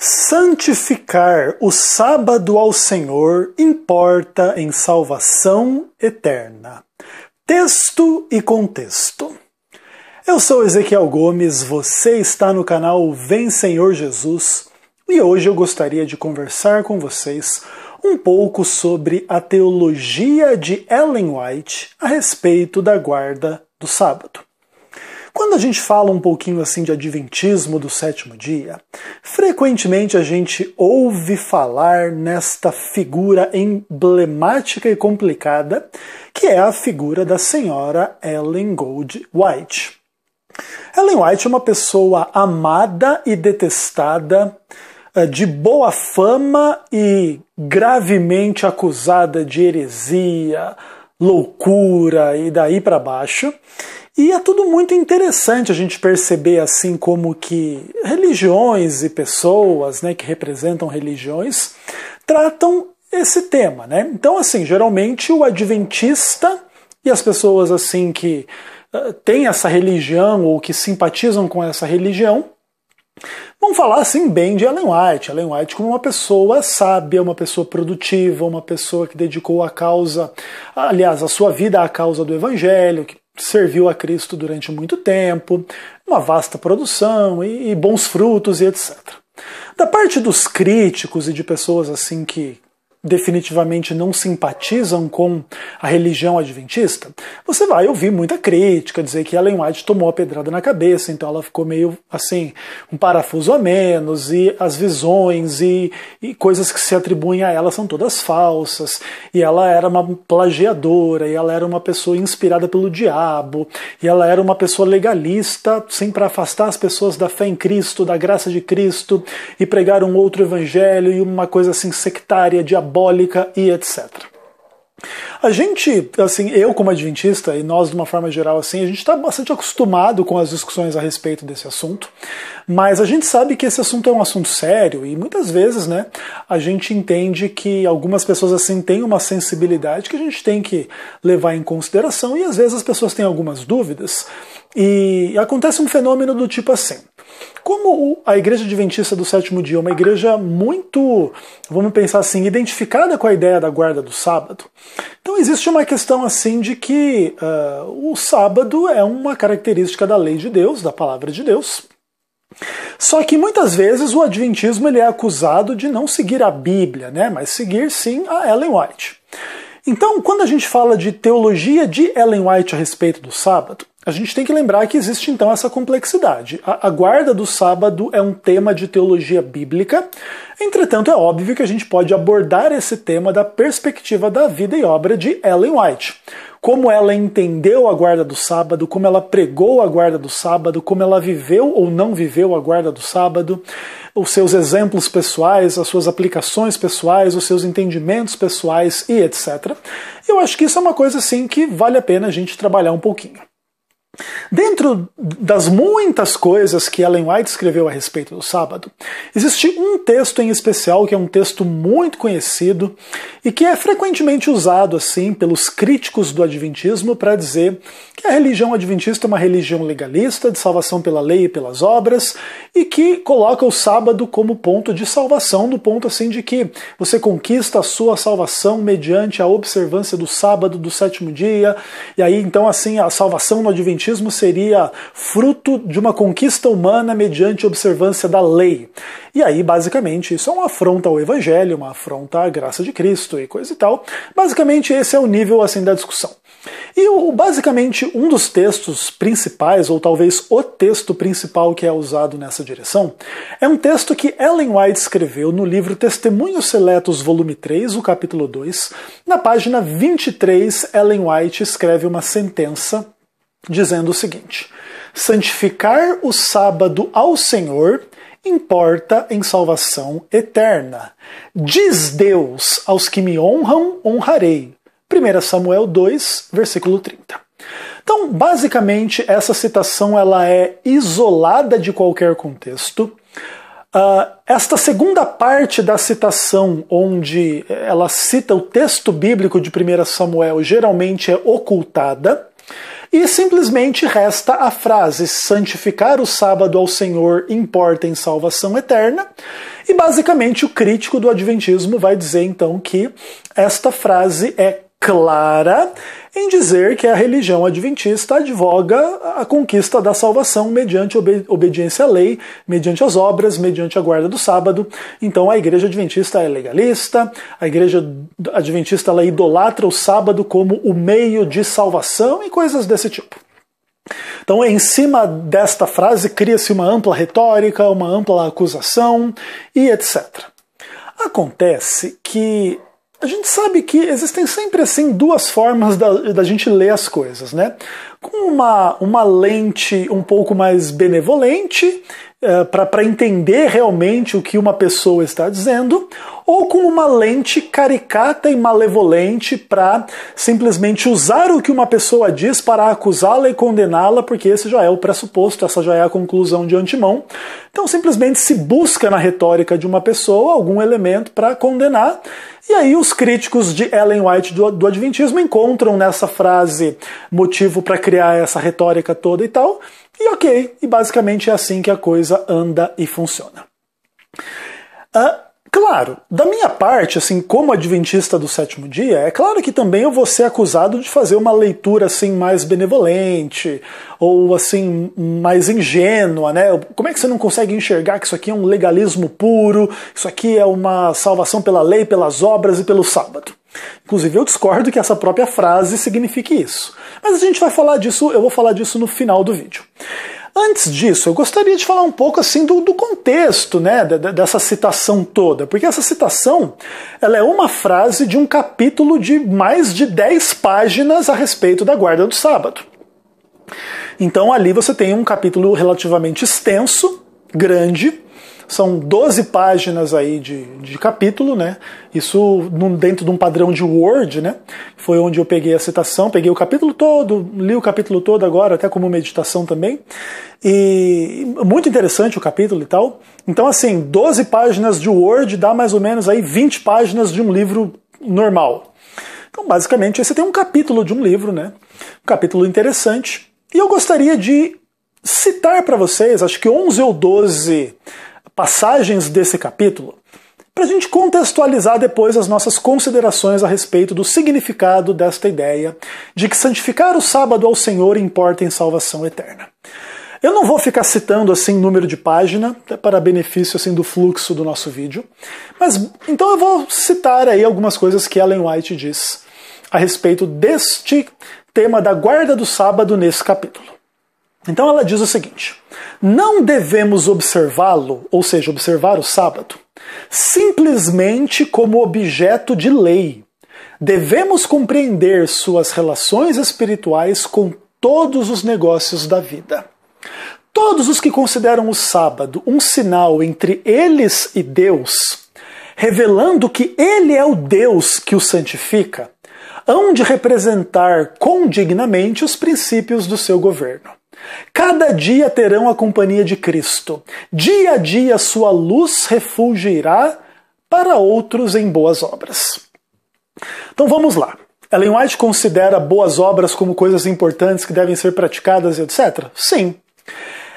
Santificar o sábado ao Senhor importa em salvação eterna. Texto e contexto. Eu sou Ezequiel Gomes, você está no canal Vem Senhor Jesus e hoje eu gostaria de conversar com vocês um pouco sobre a teologia de Ellen White a respeito da guarda do sábado. Quando a gente fala um pouquinho assim de adventismo do sétimo dia, frequentemente a gente ouve falar nesta figura emblemática e complicada, que é a figura da senhora Ellen Gold White. Ellen White é uma pessoa amada e detestada, de boa fama e gravemente acusada de heresia, loucura e daí para baixo. E é tudo muito interessante a gente perceber assim como que religiões e pessoas, né, que representam religiões tratam esse tema, né? Então, assim, geralmente o adventista e as pessoas assim que têm essa religião ou que simpatizam com essa religião vão falar assim bem de Ellen White. Ellen White como uma pessoa sábia, uma pessoa produtiva, uma pessoa que dedicou a causa, aliás, a sua vida à causa do Evangelho, que serviu a Cristo durante muito tempo, uma vasta produção e bons frutos e etc. Da parte dos críticos e de pessoas assim que definitivamente não simpatizam com a religião adventista, você vai ouvir muita crítica, dizer que Ellen White tomou a pedrada na cabeça, então ela ficou meio assim, um parafuso a menos, e as visões e coisas que se atribuem a ela são todas falsas, e ela era uma plagiadora, e ela era uma pessoa inspirada pelo diabo, e ela era uma pessoa legalista, sim, para afastar as pessoas da fé em Cristo, da graça de Cristo, e pregar um outro evangelho, e uma coisa assim sectária, diabólica, e etc. A gente, assim, eu como adventista e nós de uma forma geral assim, a gente está bastante acostumado com as discussões a respeito desse assunto, mas a gente sabe que esse assunto é um assunto sério e muitas vezes, né, a gente entende que algumas pessoas assim têm uma sensibilidade que a gente tem que levar em consideração e às vezes as pessoas têm algumas dúvidas e acontece um fenômeno do tipo assim. Como a Igreja Adventista do Sétimo Dia é uma igreja muito, vamos pensar assim, identificada com a ideia da guarda do sábado, então existe uma questão assim de que o sábado é uma característica da lei de Deus, da palavra de Deus. Só que muitas vezes o adventismo ele é acusado de não seguir a Bíblia, né, mas seguir sim a Ellen White. Então, quando a gente fala de teologia de Ellen White a respeito do sábado, a gente tem que lembrar que existe então essa complexidade. A guarda do sábado é um tema de teologia bíblica, entretanto é óbvio que a gente pode abordar esse tema da perspectiva da vida e obra de Ellen White. Como ela entendeu a guarda do sábado, como ela pregou a guarda do sábado, como ela viveu ou não viveu a guarda do sábado, os seus exemplos pessoais, as suas aplicações pessoais, os seus entendimentos pessoais e etc. Eu acho que isso é uma coisa assim que vale a pena a gente trabalhar um pouquinho. Dentro das muitas coisas que Ellen White escreveu a respeito do sábado, existe um texto em especial que é um texto muito conhecido e que é frequentemente usado assim pelos críticos do adventismo para dizer que a religião adventista é uma religião legalista, de salvação pela lei e pelas obras, e que coloca o sábado como ponto de salvação, no ponto assim de que você conquista a sua salvação mediante a observância do sábado, do sétimo dia, e aí então assim a salvação no adventismo seria fruto de uma conquista humana mediante observância da lei. E aí, basicamente, isso é uma afronta ao Evangelho, uma afronta à graça de Cristo e coisa e tal. Basicamente, esse é o nível assim da discussão. E basicamente, um dos textos principais, ou talvez o texto principal que é usado nessa direção, é um texto que Ellen White escreveu no livro Testemunhos Seletos, volume 3, o capítulo 2. Na página 23, Ellen White escreve uma sentença dizendo o seguinte: santificar o sábado ao Senhor importa em salvação eterna. Diz Deus, aos que me honram, honrarei. 1 Samuel 2, versículo 30. Então, basicamente, essa citação ela é isolada de qualquer contexto. Esta segunda parte da citação, onde ela cita o texto bíblico de 1 Samuel, geralmente é ocultada. E simplesmente resta a frase: santificar o sábado ao Senhor importa em salvação eterna. E basicamente o crítico do Adventismo vai dizer então que esta frase é clara em dizer que a religião adventista advoga a conquista da salvação mediante obediência à lei, mediante as obras, mediante a guarda do sábado. Então a igreja adventista é legalista, a igreja adventista ela idolatra o sábado como o meio de salvação e coisas desse tipo. Então, em cima desta frase, cria-se uma ampla retórica, uma ampla acusação e etc. Acontece que a gente sabe que existem sempre assim duas formas da gente ler as coisas, né? Com uma lente um pouco mais benevolente, para entender realmente o que uma pessoa está dizendo, ou com uma lente caricata e malevolente para simplesmente usar o que uma pessoa diz para acusá-la e condená-la, porque esse já é o pressuposto, essa já é a conclusão de antemão. Então simplesmente se busca na retórica de uma pessoa algum elemento para condenar, e aí os críticos de Ellen White do Adventismo encontram nessa frase motivo para criar essa retórica toda e tal, e ok, e basicamente é assim que a coisa anda e funciona. Claro, da minha parte, assim, como adventista do sétimo dia, é claro que também eu vou ser acusado de fazer uma leitura assim mais benevolente, ou assim, mais ingênua, né? Como é que você não consegue enxergar que isso aqui é um legalismo puro, isso aqui é uma salvação pela lei, pelas obras e pelo sábado? Inclusive eu discordo que essa própria frase signifique isso. Mas a gente vai falar disso, eu vou falar disso no final do vídeo. Antes disso, eu gostaria de falar um pouco assim do contexto, né, dessa citação toda, porque essa citação ela é uma frase de um capítulo de mais de 10 páginas a respeito da guarda do sábado. Então ali você tem um capítulo relativamente extenso, grande, são 12 páginas aí de capítulo, né? Isso dentro de um padrão de Word, né? Foi onde eu peguei a citação, peguei o capítulo todo, li o capítulo todo agora, até como meditação também. E muito interessante o capítulo e tal. Então, assim, 12 páginas de Word dá mais ou menos aí 20 páginas de um livro normal. Então, basicamente, esse tem um capítulo de um livro, né? Um capítulo interessante. E eu gostaria de citar para vocês, acho que 11 ou 12 passagens desse capítulo, para a gente contextualizar depois as nossas considerações a respeito do significado desta ideia de que santificar o sábado ao Senhor importa em salvação eterna. Eu não vou ficar citando assim número de página, para benefício assim do fluxo do nosso vídeo, mas então eu vou citar aí algumas coisas que Ellen White diz a respeito deste tema da guarda do sábado nesse capítulo. Então ela diz o seguinte: não devemos observá-lo, ou seja, observar o sábado, simplesmente como objeto de lei. Devemos compreender suas relações espirituais com todos os negócios da vida. Todos os que consideram o sábado um sinal entre eles e Deus, revelando que Ele é o Deus que o santifica, hão de representar condignamente os princípios do seu governo. Cada dia terão a companhia de Cristo. Dia a dia sua luz refulgirá para outros em boas obras. Então vamos lá. Ellen White considera boas obras como coisas importantes que devem ser praticadas, etc? Sim.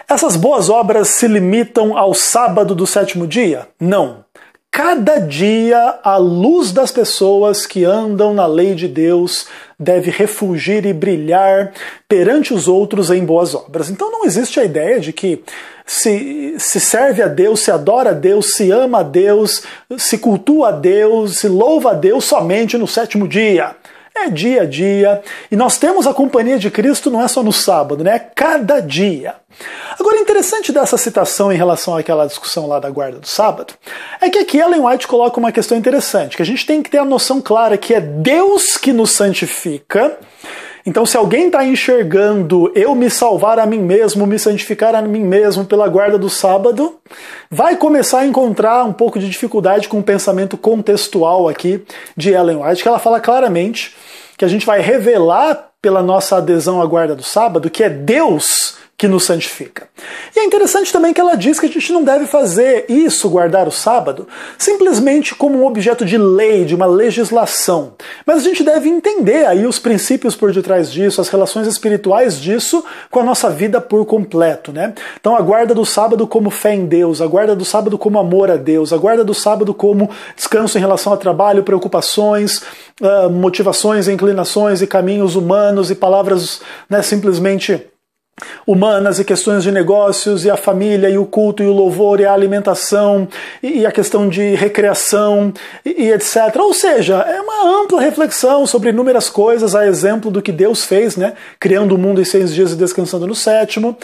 Essas boas obras se limitam ao sábado do sétimo dia? Não. Cada dia a luz das pessoas que andam na lei de Deus deve refulgir e brilhar perante os outros em boas obras. Então não existe a ideia de que se serve a Deus, se adora a Deus, se ama a Deus, se cultua a Deus, se louva a Deus somente no sétimo dia. É dia a dia. E nós temos a companhia de Cristo não é só no sábado, né? É cada dia. Agora, interessante dessa citação em relação àquela discussão lá da guarda do sábado, é que aqui Ellen White coloca uma questão interessante, que a gente tem que ter a noção clara que é Deus que nos santifica. Então, se alguém está enxergando eu me salvar a mim mesmo, me santificar a mim mesmo pela guarda do sábado, vai começar a encontrar um pouco de dificuldade com o pensamento contextual aqui de Ellen White, que ela fala claramente que a gente vai revelar pela nossa adesão à guarda do sábado que é Deus que nos santifica. E é interessante também que ela diz que a gente não deve fazer isso, guardar o sábado, simplesmente como um objeto de lei, de uma legislação. Mas a gente deve entender aí os princípios por detrás disso, as relações espirituais disso com a nossa vida por completo, né? Então a guarda do sábado como fé em Deus, a guarda do sábado como amor a Deus, a guarda do sábado como descanso em relação ao trabalho, preocupações, motivações, inclinações e caminhos humanos e palavras, né, simplesmente humanas e questões de negócios e a família e o culto e o louvor e a alimentação e a questão de recreação e etc. Ou seja, é uma ampla reflexão sobre inúmeras coisas, a exemplo do que Deus fez, né? Criando o mundo em 6 dias e descansando no 7º.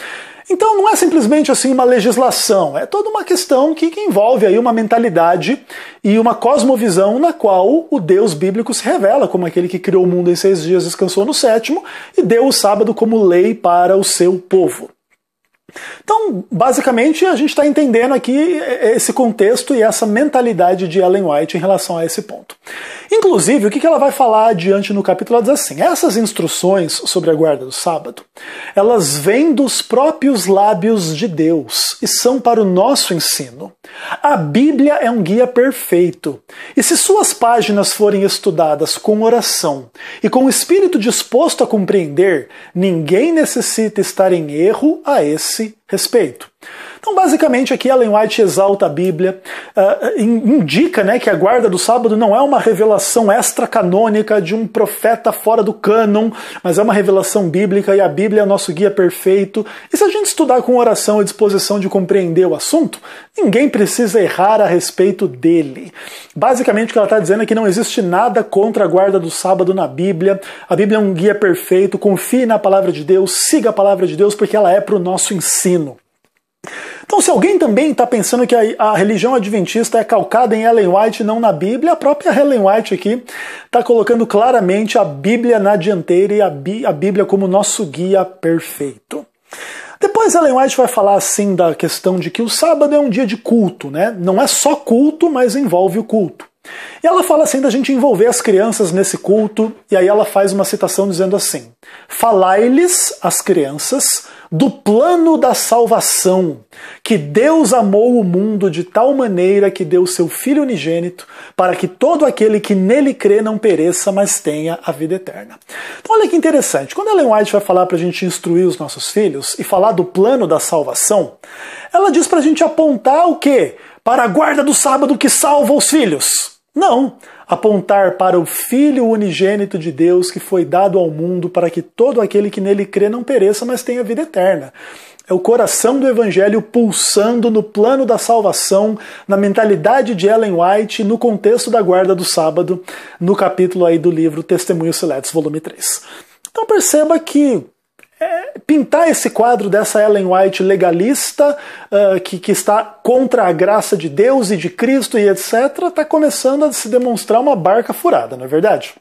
Então não é simplesmente assim uma legislação, é toda uma questão que envolve aí uma mentalidade e uma cosmovisão na qual o Deus bíblico se revela como aquele que criou o mundo em 6 dias, descansou no 7º e deu o sábado como lei para o seu povo. Então, basicamente, a gente está entendendo aqui esse contexto e essa mentalidade de Ellen White em relação a esse ponto. Inclusive, o que ela vai falar adiante no capítulo? Ela diz assim: essas instruções sobre a guarda do sábado, elas vêm dos próprios lábios de Deus e são para o nosso ensino. A Bíblia é um guia perfeito, e se suas páginas forem estudadas com oração e com o espírito disposto a compreender, ninguém necessita estar em erro a esse respeito. Então, basicamente, aqui Ellen White exalta a Bíblia, indica, né, que a guarda do sábado não é uma revelação extra-canônica de um profeta fora do cânon, mas é uma revelação bíblica e a Bíblia é o nosso guia perfeito. E se a gente estudar com oração e disposição de compreender o assunto, ninguém precisa errar a respeito dele. Basicamente, o que ela está dizendo é que não existe nada contra a guarda do sábado na Bíblia. A Bíblia é um guia perfeito, confie na palavra de Deus, siga a palavra de Deus, porque ela é para o nosso ensino. Então, se alguém também está pensando que a religião adventista é calcada em Ellen White e não na Bíblia, a própria Ellen White aqui está colocando claramente a Bíblia na dianteira e a Bíblia como nosso guia perfeito. Depois Ellen White vai falar assim da questão de que o sábado é um dia de culto, né? Não é só culto, mas envolve o culto. E ela fala assim da gente envolver as crianças nesse culto, e aí ela faz uma citação dizendo assim: falai-lhes, as crianças, do plano da salvação, que Deus amou o mundo de tal maneira que deu seu Filho unigênito, para que todo aquele que nele crê não pereça, mas tenha a vida eterna. Então olha que interessante, quando Ellen White vai falar para a gente instruir os nossos filhos e falar do plano da salvação, ela diz para a gente apontar o quê? Para a guarda do sábado que salva os filhos. Não, apontar para o Filho unigênito de Deus que foi dado ao mundo para que todo aquele que nele crê não pereça, mas tenha vida eterna. É o coração do Evangelho pulsando no plano da salvação, na mentalidade de Ellen White, no contexto da guarda do sábado, no capítulo aí do livro Testemunhos Seletos, volume 3. Então perceba que pintar esse quadro dessa Ellen White legalista, que está contra a graça de Deus e de Cristo e etc., está começando a se demonstrar uma barca furada, não é verdade?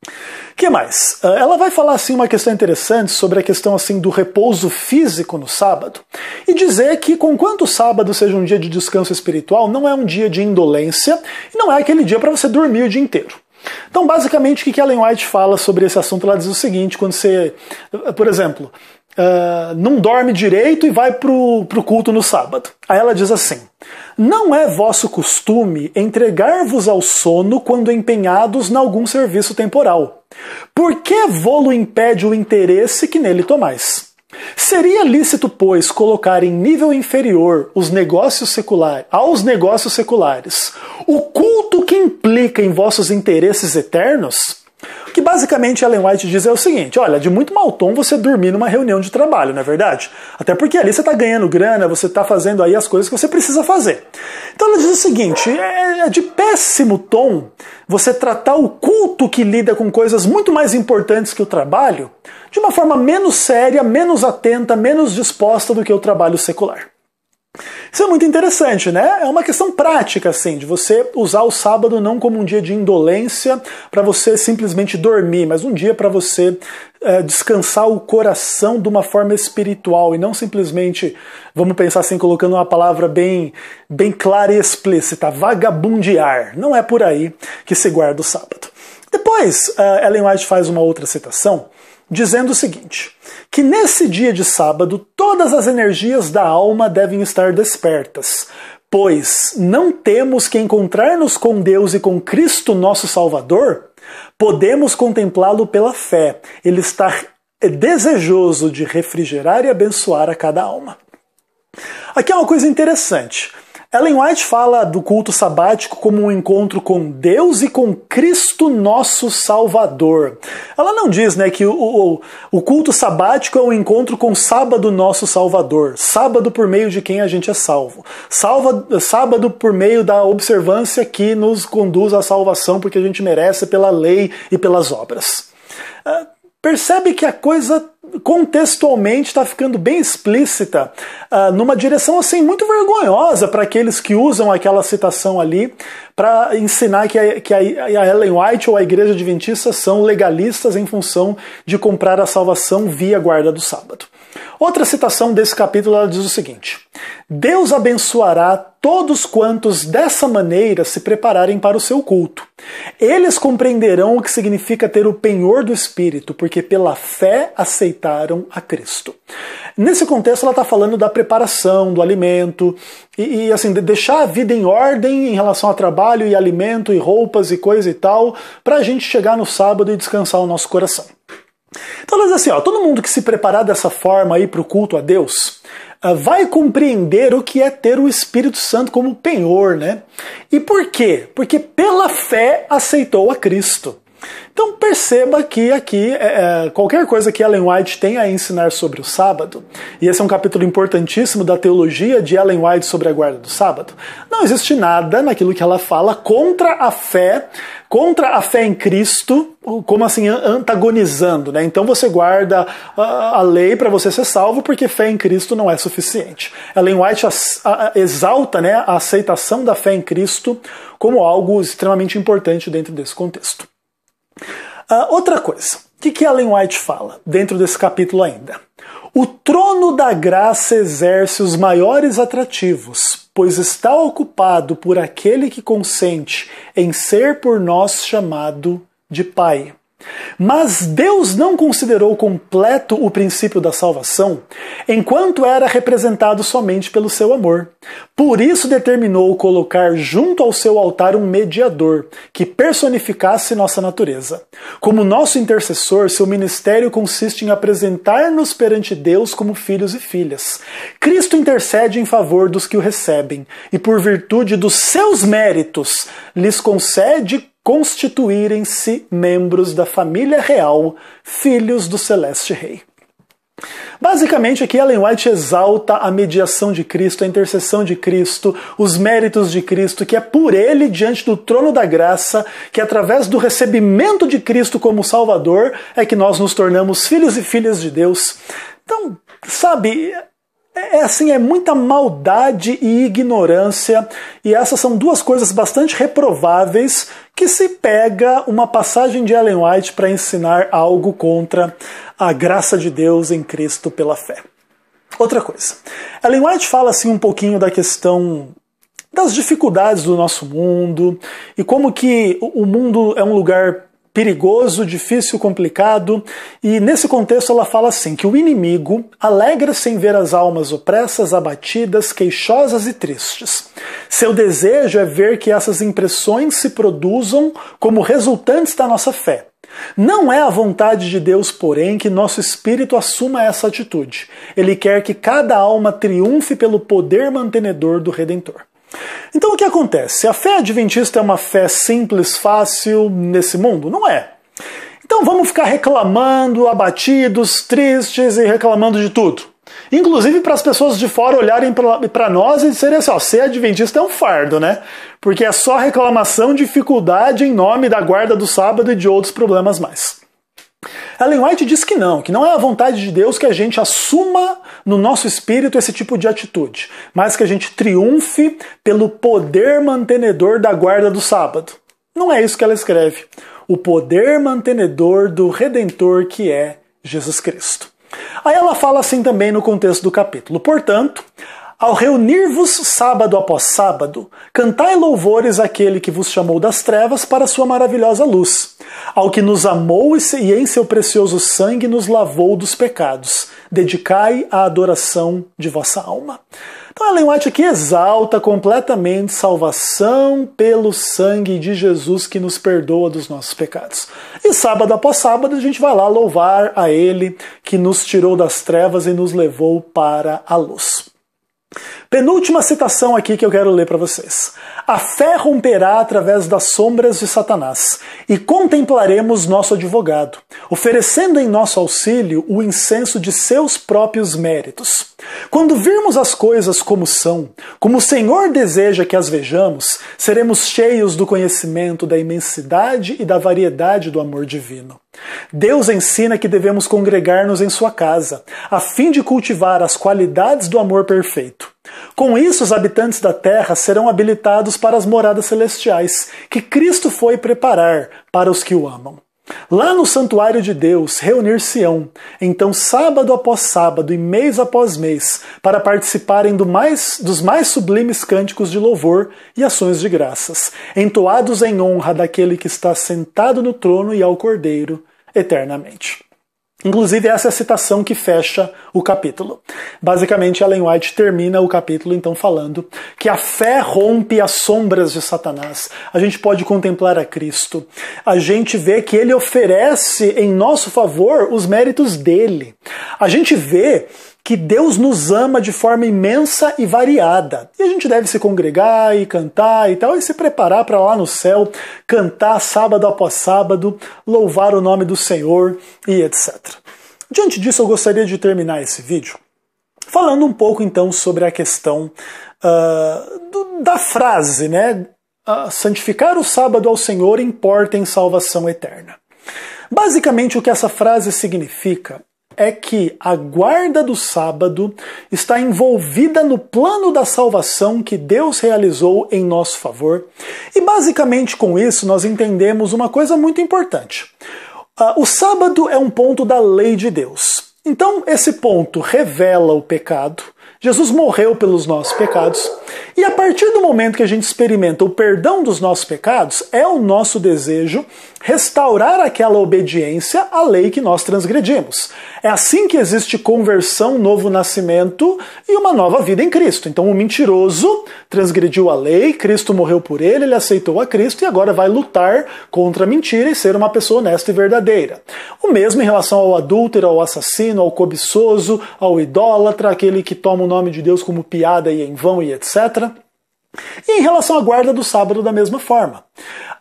O que mais? Ela vai falar assim uma questão interessante sobre a questão assim do repouso físico no sábado e dizer que, conquanto o sábado seja um dia de descanso espiritual, não é um dia de indolência e não é aquele dia para você dormir o dia inteiro. Então, basicamente, o que Ellen White fala sobre esse assunto? Ela diz o seguinte: quando você, por exemplo, não dorme direito e vai pro culto no sábado. Aí ela diz assim: não é vosso costume entregar-vos ao sono quando empenhados em algum serviço temporal. Por que vô-lo impede o interesse que nele tomais? Seria lícito, pois, colocar em nível inferior aos negócios seculares o culto que implica em vossos interesses eternos? O que basicamente Ellen White diz é o seguinte: olha, de muito mau tom você dormir numa reunião de trabalho, não é verdade? Até porque ali você está ganhando grana, você está fazendo aí as coisas que você precisa fazer. Então ela diz o seguinte: é de péssimo tom você tratar o culto que lida com coisas muito mais importantes que o trabalho de uma forma menos séria, menos atenta, menos disposta do que o trabalho secular. Isso é muito interessante, né? É uma questão prática, assim, de você usar o sábado não como um dia de indolência para você simplesmente dormir, mas um dia para você descansar o coração de uma forma espiritual e não simplesmente, vamos pensar assim, colocando uma palavra bem clara e explícita, vagabundear. Não é por aí que se guarda o sábado. Depois, Ellen White faz uma outra citação dizendo o seguinte, que nesse dia de sábado todas as energias da alma devem estar despertas, pois não temos que encontrar-nos com Deus e com Cristo nosso Salvador, podemos contemplá-lo pela fé. Ele está desejoso de refrigerar e abençoar a cada alma. Aqui é uma coisa interessante. Ellen White fala do culto sabático como um encontro com Deus e com Cristo nosso Salvador. Ela não diz, né, que o culto sabático é um encontro com sábado nosso Salvador, sábado por meio de quem a gente é salvo, sábado por meio da observância que nos conduz à salvação porque a gente merece pela lei e pelas obras. Percebe que a coisa contextualmente está ficando bem explícita numa direção assim muito vergonhosa para aqueles que usam aquela citação ali para ensinar que a Ellen White ou a Igreja Adventista são legalistas em função de comprar a salvação via guarda do sábado. Outra citação desse capítulo ela diz o seguinte: Deus abençoará todos quantos dessa maneira se prepararem para o seu culto. Eles compreenderão o que significa ter o penhor do Espírito, porque pela fé aceitaram a Cristo. Nesse contexto ela está falando da preparação, do alimento, e assim, de deixar a vida em ordem em relação a trabalho e alimento e roupas e coisa e tal, para a gente chegar no sábado e descansar o nosso coração. Então ela diz assim, todo mundo que se preparar dessa forma aí para o culto a Deus vai compreender o que é ter o Espírito Santo como penhor, né? E por quê? Porque pela fé aceitou a Cristo. Então perceba que aqui qualquer coisa que Ellen White tem a ensinar sobre o sábado, e esse é um capítulo importantíssimo da teologia de Ellen White sobre a guarda do sábado, não existe nada naquilo que ela fala contra a fé em Cristo, como assim, antagonizando, né? Então você guarda a lei para você ser salvo porque fé em Cristo não é suficiente. Ellen White exalta, né, a aceitação da fé em Cristo como algo extremamente importante dentro desse contexto. Outra coisa, o que Ellen White fala dentro desse capítulo ainda? O trono da graça exerce os maiores atrativos, pois está ocupado por aquele que consente em ser por nós chamado de Pai. Mas Deus não considerou completo o princípio da salvação, enquanto era representado somente pelo seu amor. Por isso determinou colocar junto ao seu altar um mediador, que personificasse nossa natureza. Como nosso intercessor, seu ministério consiste em apresentar-nos perante Deus como filhos e filhas. Cristo intercede em favor dos que o recebem, e por virtude dos seus méritos, lhes concede constituírem-se membros da família real, filhos do Celeste Rei. Basicamente, aqui Ellen White exalta a mediação de Cristo, a intercessão de Cristo, os méritos de Cristo, que é por ele, diante do trono da graça, que através do recebimento de Cristo como Salvador, é que nós nos tornamos filhos e filhas de Deus. Então, sabe, é muita maldade e ignorância, e essas são duas coisas bastante reprováveis que se pega uma passagem de Ellen White para ensinar algo contra a graça de Deus em Cristo pela fé. Outra coisa, Ellen White fala assim um pouquinho da questão das dificuldades do nosso mundo e como que o mundo é um lugar perigoso, difícil, complicado, e nesse contexto ela fala assim, que o inimigo alegra-se em ver as almas opressas, abatidas, queixosas e tristes. Seu desejo é ver que essas impressões se produzam como resultantes da nossa fé. Não é a vontade de Deus, porém, que nosso espírito assuma essa atitude. Ele quer que cada alma triunfe pelo poder mantenedor do Redentor. Então o que acontece? A fé adventista é uma fé simples, fácil nesse mundo? Não é. Então vamos ficar reclamando, abatidos, tristes e reclamando de tudo. Inclusive para as pessoas de fora olharem para nós e disserem assim, ser adventista é um fardo, né? Porque é só reclamação, dificuldade em nome da guarda do sábado e de outros problemas mais. Ellen White diz que não é a vontade de Deus que a gente assuma no nosso espírito esse tipo de atitude, mas que a gente triunfe pelo poder mantenedor da guarda do sábado. Não é isso que ela escreve. O poder mantenedor do Redentor que é Jesus Cristo. Aí ela fala assim também no contexto do capítulo. Portanto, Ao reunir-vos sábado após sábado, cantai louvores àquele que vos chamou das trevas para a sua maravilhosa luz, ao que nos amou e em seu precioso sangue nos lavou dos pecados. Dedicai a adoração de vossa alma. Então Ellen White aqui exalta completamente salvação pelo sangue de Jesus que nos perdoa dos nossos pecados. E sábado após sábado a gente vai lá louvar a Ele que nos tirou das trevas e nos levou para a luz. Penúltima citação aqui que eu quero ler para vocês. A fé romperá através das sombras de Satanás e contemplaremos nosso advogado, oferecendo em nosso auxílio o incenso de seus próprios méritos. Quando virmos as coisas como são, como o Senhor deseja que as vejamos, seremos cheios do conhecimento da imensidade e da variedade do amor divino. Deus ensina que devemos congregar-nos em sua casa, a fim de cultivar as qualidades do amor perfeito. Com isso, os habitantes da terra serão habilitados para as moradas celestiais, que Cristo foi preparar para os que o amam. Lá no santuário de Deus reunir-se-ão, então sábado após sábado e mês após mês, para participarem dos mais sublimes cânticos de louvor e ações de graças, entoados em honra daquele que está sentado no trono e ao Cordeiro eternamente. Inclusive, essa é a citação que fecha o capítulo. Basicamente, Ellen White termina o capítulo, então, falando que a fé rompe as sombras de Satanás. A gente pode contemplar a Cristo. A gente vê que Ele oferece em nosso favor os méritos dele. A gente vê que Deus nos ama de forma imensa e variada. E a gente deve se congregar e cantar e tal, e se preparar para lá no céu, cantar sábado após sábado, louvar o nome do Senhor e etc. Diante disso, eu gostaria de terminar esse vídeo falando um pouco então sobre a questão da frase, né? Santificar o sábado ao Senhor importa em salvação eterna. Basicamente, o que essa frase significa é que a guarda do sábado está envolvida no plano da salvação que Deus realizou em nosso favor. E basicamente com isso nós entendemos uma coisa muito importante. O sábado é um ponto da lei de Deus. Então esse ponto revela o pecado. Jesus morreu pelos nossos pecados. E a partir do momento que a gente experimenta o perdão dos nossos pecados, é o nosso desejo restaurar aquela obediência à lei que nós transgredimos. É assim que existe conversão, novo nascimento e uma nova vida em Cristo. Então o mentiroso transgrediu a lei, Cristo morreu por ele, ele aceitou a Cristo e agora vai lutar contra a mentira e ser uma pessoa honesta e verdadeira. O mesmo em relação ao adúltero, ao assassino, ao cobiçoso, ao idólatra, aquele que toma o nome de Deus como piada e em vão e etc. E em relação à guarda do sábado da mesma forma.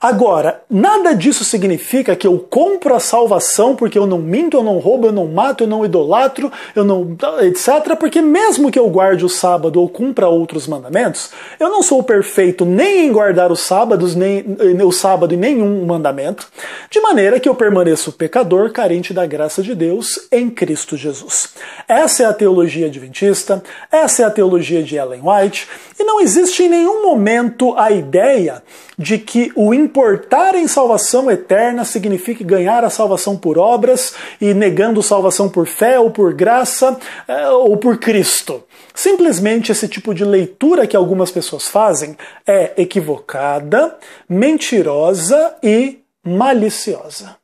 Agora, nada disso significa que eu compro a salvação porque eu não minto, eu não roubo, eu não mato, eu não idolatro, eu não etc. Porque mesmo que eu guarde o sábado ou cumpra outros mandamentos, eu não sou perfeito nem em guardar os sábados, nem o sábado e nenhum mandamento, de maneira que eu permaneço pecador, carente da graça de Deus em Cristo Jesus. Essa é a teologia adventista, essa é a teologia de Ellen White, e não existe em nenhum momento a ideia de que o importar em salvação eterna signifique ganhar a salvação por obras e negando salvação por fé ou por graça ou por Cristo. Simplesmente esse tipo de leitura que algumas pessoas fazem é equivocada, mentirosa e maliciosa.